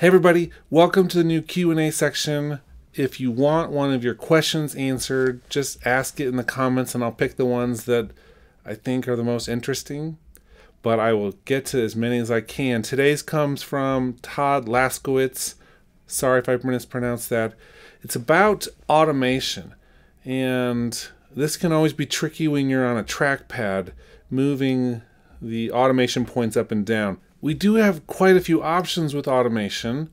Hey everybody, welcome to the new Q&A section. If you want one of your questions answered, just ask it in the comments and I'll pick the ones that I think are the most interesting. But I will get to as many as I can. Today's comes from Todd Laskowitz. Sorry if I mispronounced that. It's about automation. And this can always be tricky when you're on a trackpad, moving the automation points up and down. We do have quite a few options with automation.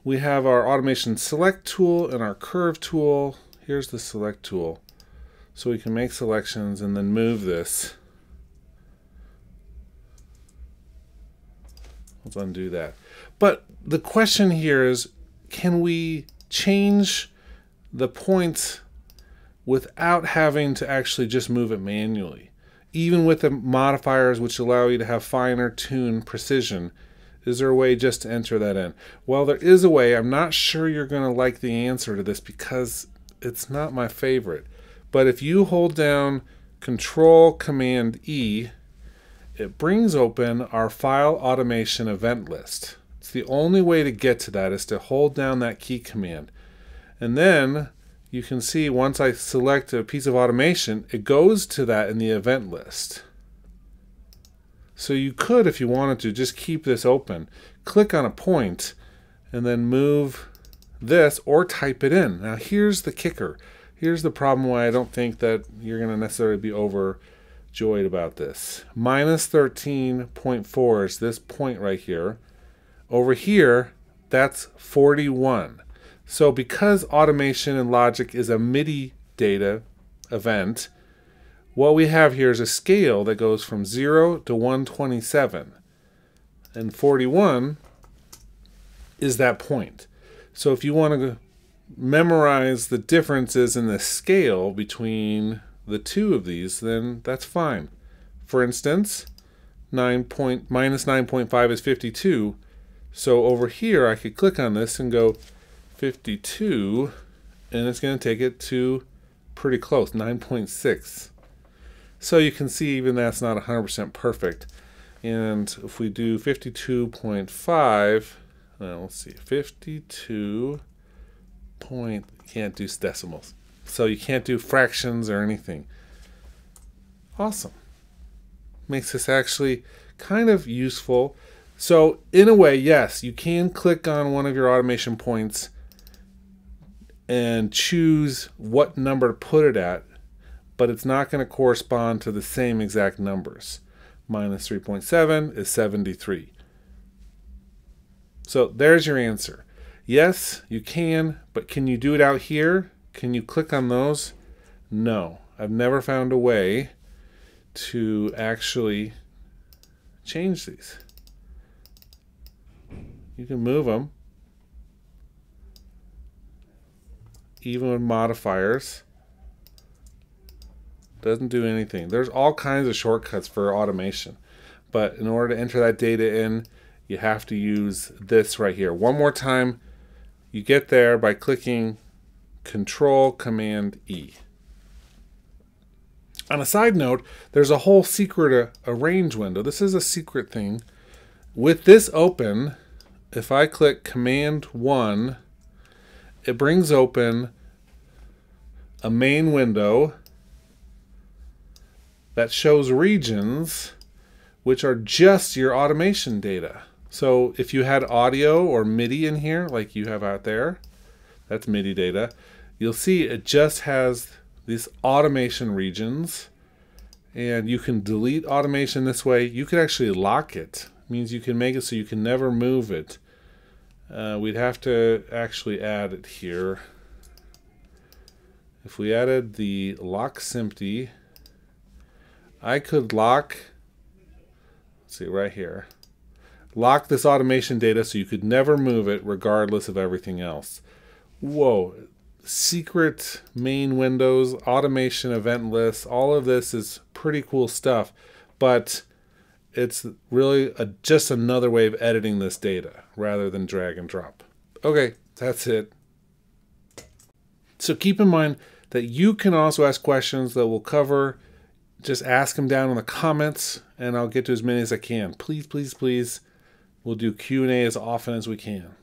We have our automation select tool and our curve tool. Here's the select tool. So we can make selections and then move this. Let's undo that. But the question here is, can we change the points without having to actually just move it manually? Even with the modifiers which allow you to have finer tune precision, is there a way just to enter that in? Well, there is a way. I'm not sure you're going to like the answer to this because it's not my favorite. But if you hold down Control Command E, it brings open our file automation event list. It's the only way to get to that is to hold down that key command. And then you can see once I select a piece of automation, it goes to that in the event list. So you could, if you wanted to, just keep this open. Click on a point and then move this or type it in. Now here's the kicker. Here's the problem why I don't think that you're going to necessarily be overjoyed about this. Minus 13.4 is this point right here. Over here, that's 41. So because automation and logic is a MIDI data event, what we have here is a scale that goes from 0 to 127. And 41 is that point. So if you want to memorize the differences in the scale between the two of these, then that's fine. For instance, minus 9.5 is 52. So over here I could click on this and go 52, and it's going to take it to pretty close, 9.6. So you can see even that's not 100% perfect. And if we do 52.5, let's see, 52 point, can't do decimals. So you can't do fractions or anything. Awesome. Makes this actually kind of useful. So in a way, yes, you can click on one of your automation points and choose what number to put it at, but it's not going to correspond to the same exact numbers. Minus 3.7 is 73. So there's your answer. Yes, you can, but can you do it out here? Can you click on those? No, I've never found a way to actually change these. You can move them, even with modifiers. Doesn't do anything. There's all kinds of shortcuts for automation, but in order to enter that data in, you have to use this right here. One more time, you get there by clicking Control Command E. On a side note, there's a whole secret arrange window. This is a secret thing. With this open, if I click Command 1, it brings open a main window that shows regions which are just your automation data. So if you had audio or MIDI in here, like you have out there, that's MIDI data, you'll see it just has these automation regions, and you can delete automation this way. You could actually lock it. It means you can make it so you can never move it. We'd have to actually add it here. If we added the lock SMPTE, I could lock, let's see right here, lock this automation data so you could never move it regardless of everything else. Whoa, secret main windows, automation event lists, all of this is pretty cool stuff, but it's really just another way of editing this data rather than drag and drop. Okay, that's it. So keep in mind that you can also ask questions that we'll cover. Just ask them down in the comments and I'll get to as many as I can. Please, please, please We'll do Q&A as often as we can.